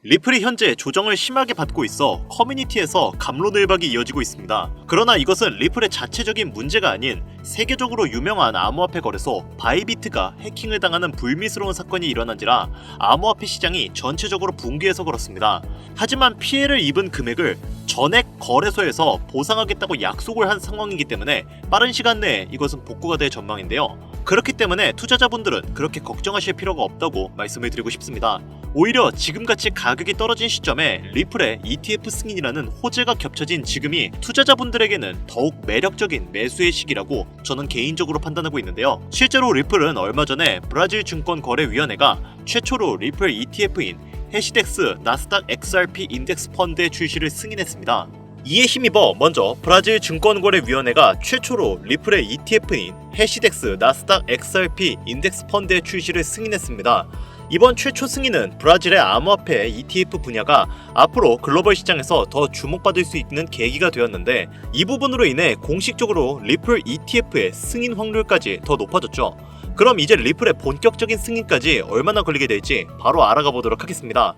리플이 현재 조정을 심하게 받고 있어 커뮤니티에서 갑론을박이 이어지고 있습니다. 그러나 이것은 리플의 자체적인 문제가 아닌 세계적으로 유명한 암호화폐 거래소 바이비트가 해킹을 당하는 불미스러운 사건이 일어난지라 암호화폐 시장이 전체적으로 붕괴해서 그렇습니다. 하지만 피해를 입은 금액을 전액 거래소에서 보상하겠다고 약속을 한 상황이기 때문에 빠른 시간 내에 이것은 복구가 될 전망인데요. 그렇기 때문에 투자자분들은 그렇게 걱정하실 필요가 없다고 말씀을 드리고 싶습니다. 오히려 지금같이 가격이 떨어진 시점에 리플의 ETF 승인이라는 호재가 겹쳐진 지금이 투자자분들에게는 더욱 매력적인 매수의 시기라고 저는 개인적으로 판단하고 있는데요. 실제로 리플은 얼마 전에 브라질 증권거래위원회가 최초로 리플 ETF인 해시덱스 나스닥 XRP 인덱스 펀드의 출시를 승인했습니다. 이에 힘입어 먼저 브라질 증권거래위원회가 최초로 리플의 ETF인 해시덱스 나스닥 XRP 인덱스 펀드의 출시를 승인했습니다. 이번 최초 승인은 브라질의 암호화폐 ETF 분야가 앞으로 글로벌 시장에서 더 주목받을 수 있는 계기가 되었는데, 이 부분으로 인해 공식적으로 리플 ETF의 승인 확률까지 더 높아졌죠. 그럼 이제 리플의 본격적인 승인까지 얼마나 걸리게 될지 바로 알아가 보도록 하겠습니다.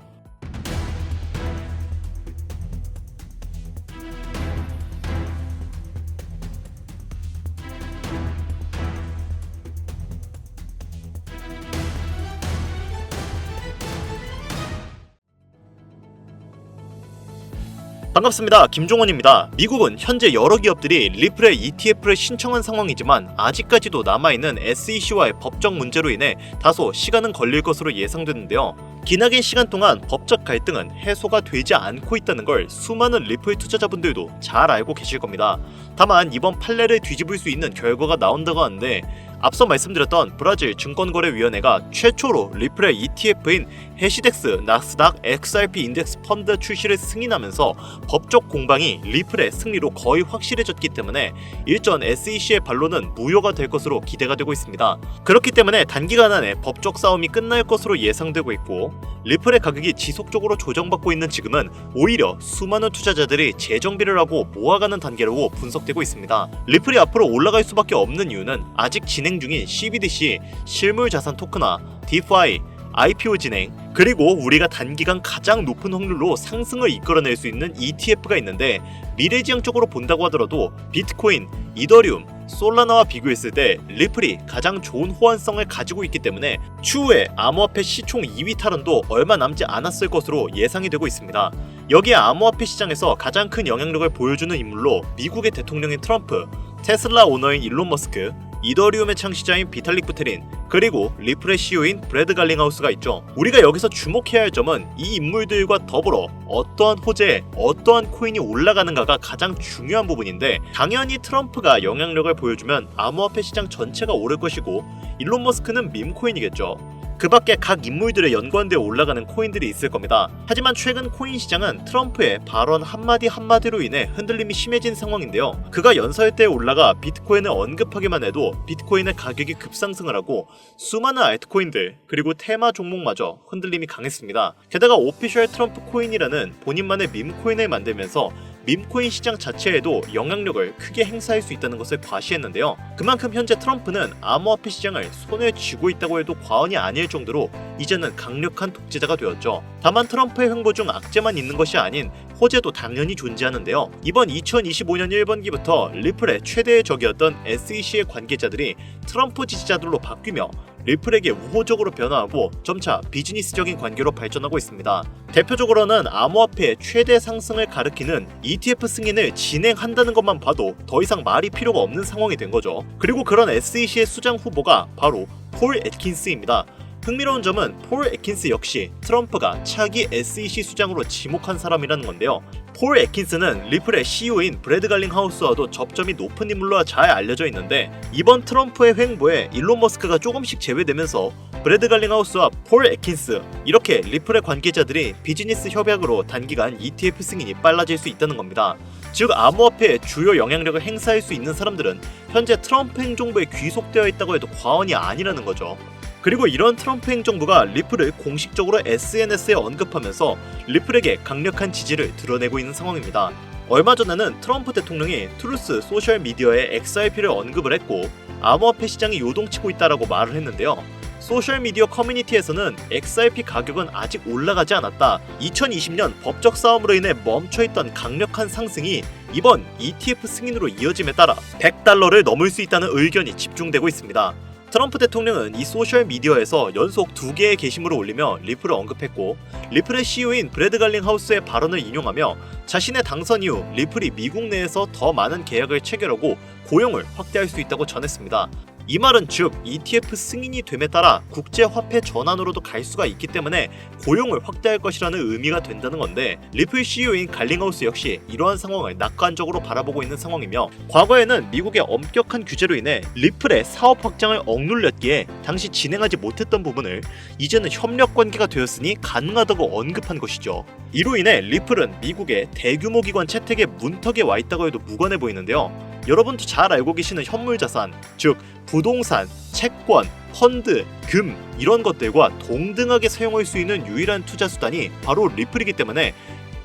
반갑습니다. 김종원입니다. 미국은 현재 여러 기업들이 리플의 ETF를 신청한 상황이지만 아직까지도 남아있는 SEC와의 법적 문제로 인해 다소 시간은 걸릴 것으로 예상되는데요. 기나긴 시간 동안 법적 갈등은 해소가 되지 않고 있다는 걸 수많은 리플 투자자분들도 잘 알고 계실 겁니다. 다만 이번 판례를 뒤집을 수 있는 결과가 나온다고 하는데, 앞서 말씀드렸던 브라질 증권거래위원회가 최초로 리플의 ETF인 해시덱스 나스닥 XRP 인덱스 펀드 출시를 승인하면서 법적 공방이 리플의 승리로 거의 확실해졌기 때문에 일전 SEC의 반론은 무효가 될 것으로 기대가 되고 있습니다. 그렇기 때문에 단기간 안에 법적 싸움이 끝날 것으로 예상되고 있고, 리플의 가격이 지속적으로 조정받고 있는 지금은 오히려 수많은 투자자들이 재정비를 하고 모아가는 단계라고 분석되고 있습니다. 리플이 앞으로 올라갈 수밖에 없는 이유는 아직 진행 중인 CBDC, 실물자산 토큰화, DeFi, IPO 진행, 그리고 우리가 단기간 가장 높은 확률로 상승을 이끌어낼 수 있는 ETF가 있는데, 미래지향적으로 본다고 하더라도 비트코인, 이더리움, 솔라나와 비교했을 때 리플이 가장 좋은 호환성을 가지고 있기 때문에 추후에 암호화폐 시총 2위 탈환도 얼마 남지 않았을 것으로 예상이 되고 있습니다. 여기에 암호화폐 시장에서 가장 큰 영향력을 보여주는 인물로 미국의 대통령인 트럼프, 테슬라 오너인 일론 머스크, 이더리움의 창시자인 비탈릭 부테린, 그리고 리플의 CEO인 브래드 갈링하우스가 있죠. 우리가 여기서 주목해야 할 점은 이 인물들과 더불어 어떠한 호재에 어떠한 코인이 올라가는가가 가장 중요한 부분인데, 당연히 트럼프가 영향력을 보여주면 암호화폐 시장 전체가 오를 것이고, 일론 머스크는 밈코인이겠죠. 그 밖에 각 인물들의 연관되어 올라가는 코인들이 있을 겁니다. 하지만 최근 코인 시장은 트럼프의 발언 한마디 한마디로 인해 흔들림이 심해진 상황인데요. 그가 연설 때 올라가 비트코인을 언급하기만 해도 비트코인의 가격이 급상승을 하고 수많은 알트코인들 그리고 테마 종목마저 흔들림이 강했습니다. 게다가 오피셜 트럼프 코인이라는 본인만의 밈코인을 만들면서 밈코인 시장 자체에도 영향력을 크게 행사할 수 있다는 것을 과시했는데요. 그만큼 현재 트럼프는 암호화폐 시장을 손에 쥐고 있다고 해도 과언이 아닐 정도로 이제는 강력한 독재자가 되었죠. 다만 트럼프의 횡보 중 악재만 있는 것이 아닌 호재도 당연히 존재하는데요. 이번 2025년 1분기부터 리플의 최대의 적이었던 SEC의 관계자들이 트럼프 지지자들로 바뀌며 리플에게 우호적으로 변화하고 점차 비즈니스적인 관계로 발전하고 있습니다. 대표적으로는 암호화폐의 최대 상승을 가리키는 ETF 승인을 진행한다는 것만 봐도 더 이상 말이 필요가 없는 상황이 된 거죠. 그리고 그런 SEC의 수장 후보가 바로 폴 애킨스입니다. 흥미로운 점은 폴 애킨스 역시 트럼프가 차기 SEC 수장으로 지목한 사람이라는 건데요. 폴 애킨스는 리플의 CEO인 브래드 갈링하우스와도 접점이 높은 인물로 잘 알려져 있는데, 이번 트럼프의 횡보에 일론 머스크가 조금씩 제외되면서 브래드 갈링하우스와 폴 애킨스, 이렇게 리플의 관계자들이 비즈니스 협약으로 단기간 ETF 승인이 빨라질 수 있다는 겁니다. 즉 암호화폐의 주요 영향력을 행사할 수 있는 사람들은 현재 트럼프 행정부에 귀속되어 있다고 해도 과언이 아니라는 거죠. 그리고 이런 트럼프 행정부가 리플을 공식적으로 SNS에 언급하면서 리플에게 강력한 지지를 드러내고 있는 상황입니다. 얼마 전에는 트럼프 대통령이 트루스 소셜미디어에 XRP를 언급을 했고, 암호화폐 시장이 요동치고 있다라고 말을 했는데요. 소셜미디어 커뮤니티에서는 XRP 가격은 아직 올라가지 않았다. 2020년 법적 싸움으로 인해 멈춰있던 강력한 상승이 이번 ETF 승인으로 이어짐에 따라 $100를 넘을 수 있다는 의견이 집중되고 있습니다. 트럼프 대통령은 이 소셜미디어에서 연속 2개의 게시물을 올리며 리플을 언급했고, 리플의 CEO인 브래드 갈링하우스의 발언을 인용하며 자신의 당선 이후 리플이 미국 내에서 더 많은 계약을 체결하고 고용을 확대할 수 있다고 전했습니다. 이 말은 즉 ETF 승인이 됨에 따라 국제화폐 전환으로도 갈 수가 있기 때문에 고용을 확대할 것이라는 의미가 된다는 건데, 리플 CEO인 갈링하우스 역시 이러한 상황을 낙관적으로 바라보고 있는 상황이며, 과거에는 미국의 엄격한 규제로 인해 리플의 사업 확장을 억눌렸기에 당시 진행하지 못했던 부분을 이제는 협력 관계가 되었으니 가능하다고 언급한 것이죠. 이로 인해 리플은 미국의 대규모 기관 채택의 문턱에 와 있다고 해도 무관해 보이는데요. 여러분도 잘 알고 계시는 현물자산, 즉 부동산, 채권, 펀드, 금 이런 것들과 동등하게 사용할 수 있는 유일한 투자 수단이 바로 리플이기 때문에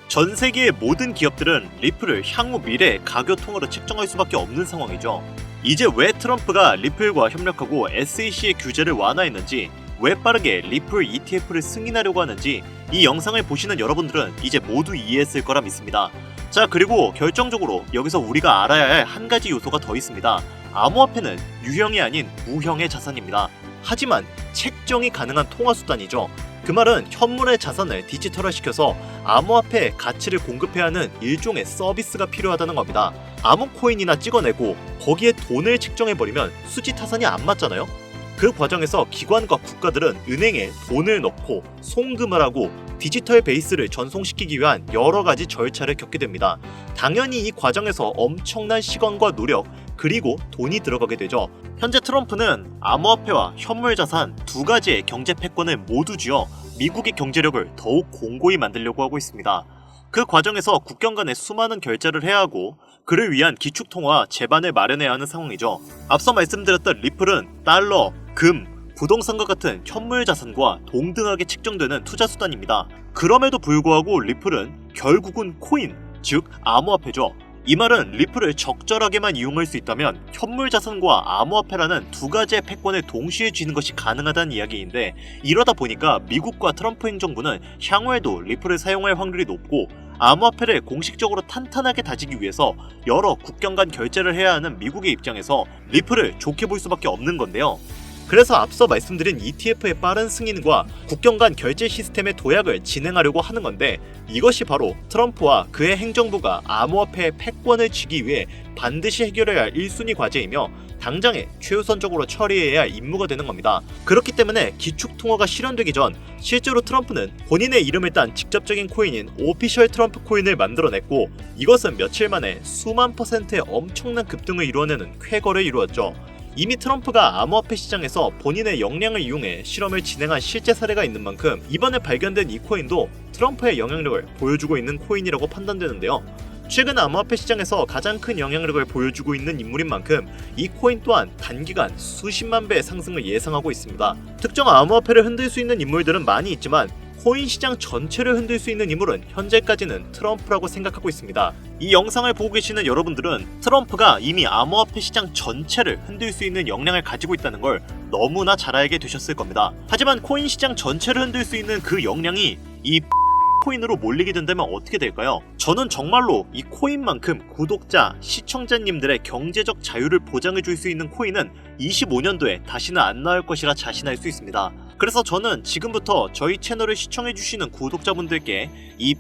전 세계의 모든 기업들은 리플을 향후 미래의 가교통으로 측정할 수밖에 없는 상황이죠. 이제 왜 트럼프가 리플과 협력하고 SEC의 규제를 완화했는지, 왜 빠르게 리플 ETF를 승인하려고 하는지 이 영상을 보시는 여러분들은 이제 모두 이해했을 거라 믿습니다. 자, 그리고 결정적으로 여기서 우리가 알아야 할 한 가지 요소가 더 있습니다. 암호화폐는 유형이 아닌 무형의 자산입니다. 하지만 책정이 가능한 통화수단이죠. 그 말은 현물의 자산을 디지털화시켜서 암호화폐의 가치를 공급해야 하는 일종의 서비스가 필요하다는 겁니다. 아무 코인이나 찍어내고 거기에 돈을 책정해버리면 수지타산이 안 맞잖아요? 그 과정에서 기관과 국가들은 은행에 돈을 넣고 송금을 하고 디지털 베이스를 전송시키기 위한 여러 가지 절차를 겪게 됩니다. 당연히 이 과정에서 엄청난 시간과 노력, 그리고 돈이 들어가게 되죠. 현재 트럼프는 암호화폐와 현물자산 두 가지의 경제 패권을 모두 쥐어 미국의 경제력을 더욱 공고히 만들려고 하고 있습니다. 그 과정에서 국경 간에 수많은 결제를 해야 하고 그를 위한 기축통화 제반을 마련해야 하는 상황이죠. 앞서 말씀드렸던 리플은 달러, 금, 부동산과 같은 현물 자산과 동등하게 책정되는 투자 수단입니다. 그럼에도 불구하고 리플은 결국은 코인, 즉 암호화폐죠. 이 말은 리플을 적절하게만 이용할 수 있다면 현물 자산과 암호화폐라는 두 가지의 패권을 동시에 쥐는 것이 가능하다는 이야기인데, 이러다 보니까 미국과 트럼프 행정부는 향후에도 리플을 사용할 확률이 높고, 암호화폐를 공식적으로 탄탄하게 다지기 위해서 여러 국경 간 결제를 해야 하는 미국의 입장에서 리플을 좋게 볼 수밖에 없는 건데요. 그래서 앞서 말씀드린 ETF의 빠른 승인과 국경 간 결제 시스템의 도약을 진행하려고 하는 건데, 이것이 바로 트럼프와 그의 행정부가 암호화폐의 패권을 쥐기 위해 반드시 해결해야 할 1순위 과제이며 당장에 최우선적으로 처리해야 할 임무가 되는 겁니다. 그렇기 때문에 기축통화가 실현되기 전 실제로 트럼프는 본인의 이름을 딴 직접적인 코인인 오피셜 트럼프 코인을 만들어냈고, 이것은 며칠 만에 수만 %의 엄청난 급등을 이루어내는 쾌거를 이루었죠. 이미 트럼프가 암호화폐 시장에서 본인의 역량을 이용해 실험을 진행한 실제 사례가 있는 만큼 이번에 발견된 이 코인도 트럼프의 영향력을 보여주고 있는 코인이라고 판단되는데요. 최근 암호화폐 시장에서 가장 큰 영향력을 보여주고 있는 인물인 만큼 이 코인 또한 단기간 수십만 배의 상승을 예상하고 있습니다. 특정 암호화폐를 흔들 수 있는 인물들은 많이 있지만 코인 시장 전체를 흔들 수 있는 인물은 현재까지는 트럼프라고 생각하고 있습니다. 이 영상을 보고 계시는 여러분들은 트럼프가 이미 암호화폐 시장 전체를 흔들 수 있는 역량을 가지고 있다는 걸 너무나 잘 알게 되셨을 겁니다. 하지만 코인 시장 전체를 흔들 수 있는 그 역량이 이 코인으로 몰리게 된다면 어떻게 될까요? 저는 정말로 이 코인만큼 구독자, 시청자님들의 경제적 자유를 보장해줄 수 있는 코인은 25년도에 다시는 안 나올 것이라 자신할 수 있습니다. 그래서 저는 지금부터 저희 채널을 시청해주시는 구독자분들께 이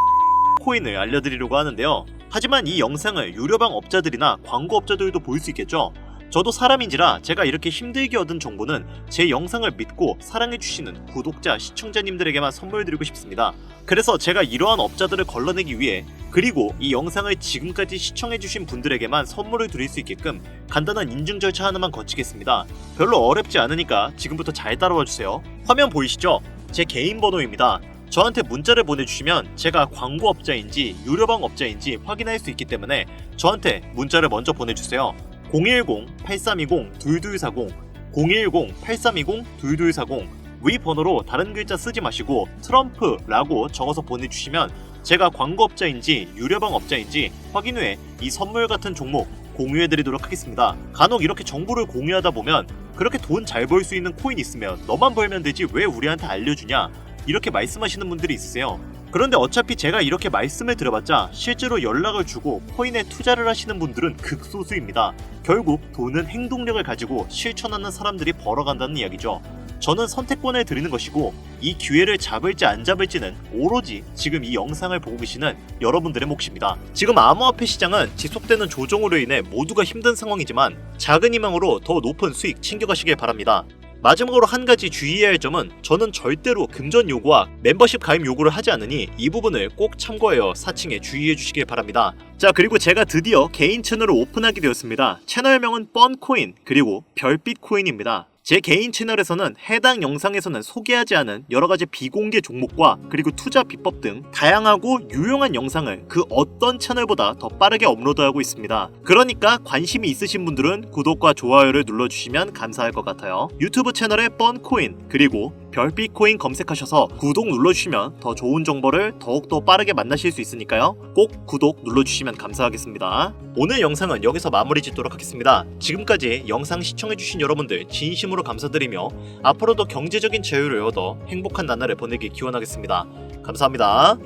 코인을 알려드리려고 하는데요. 하지만 이 영상을 유료방 업자들이나 광고업자들도 볼 수 있겠죠? 저도 사람인지라 제가 이렇게 힘들게 얻은 정보는 제 영상을 믿고 사랑해주시는 구독자, 시청자님들에게만 선물드리고 싶습니다. 그래서 제가 이러한 업자들을 걸러내기 위해, 그리고 이 영상을 지금까지 시청해주신 분들에게만 선물을 드릴 수 있게끔 간단한 인증 절차 하나만 거치겠습니다. 별로 어렵지 않으니까 지금부터 잘 따라와주세요. 화면 보이시죠? 제 개인 번호입니다. 저한테 문자를 보내주시면 제가 광고업자인지 유료방 업자인지 확인할 수 있기 때문에 저한테 문자를 먼저 보내주세요. 010-8320-2240 010-8320-2240 위 번호로 다른 글자 쓰지 마시고 트럼프라고 적어서 보내주시면 제가 광고업자인지 유료방 업자인지 확인 후에 이 선물 같은 종목 공유해드리도록 하겠습니다. 간혹 이렇게 정보를 공유하다 보면 그렇게 돈 잘 벌 수 있는 코인 있으면 너만 벌면 되지 왜 우리한테 알려주냐? 이렇게 말씀하시는 분들이 있으세요. 그런데 어차피 제가 이렇게 말씀을 드려봤자 실제로 연락을 주고 코인에 투자를 하시는 분들은 극소수입니다. 결국 돈은 행동력을 가지고 실천하는 사람들이 벌어간다는 이야기죠. 저는 선택권을 드리는 것이고 이 기회를 잡을지 안 잡을지는 오로지 지금 이 영상을 보고 계시는 여러분들의 몫입니다. 지금 암호화폐 시장은 지속되는 조정으로 인해 모두가 힘든 상황이지만 작은 희망으로 더 높은 수익 챙겨가시길 바랍니다. 마지막으로 한 가지 주의해야 할 점은 저는 절대로 금전 요구와 멤버십 가입 요구를 하지 않으니 이 부분을 꼭 참고하여 사칭에 주의해 주시길 바랍니다. 자, 그리고 제가 드디어 개인 채널을 오픈하게 되었습니다. 채널명은 뻔코인 그리고 별빛코인입니다. 제 개인 채널에서는 해당 영상에서는 소개하지 않은 여러가지 비공개 종목과 그리고 투자 비법 등 다양하고 유용한 영상을 그 어떤 채널보다 더 빠르게 업로드하고 있습니다. 그러니까 관심이 있으신 분들은 구독과 좋아요를 눌러주시면 감사할 것 같아요. 유튜브 채널에 뻔코인 그리고 별빛코인 검색하셔서 구독 눌러주시면 더 좋은 정보를 더욱더 빠르게 만나실 수 있으니까요. 꼭 구독 눌러주시면 감사하겠습니다. 오늘 영상은 여기서 마무리 짓도록 하겠습니다. 지금까지 영상 시청해주신 여러분들 진심으로 감사드리며 앞으로도 경제적인 자유를 얻어 행복한 나날을 보내길 기원하겠습니다. 감사합니다.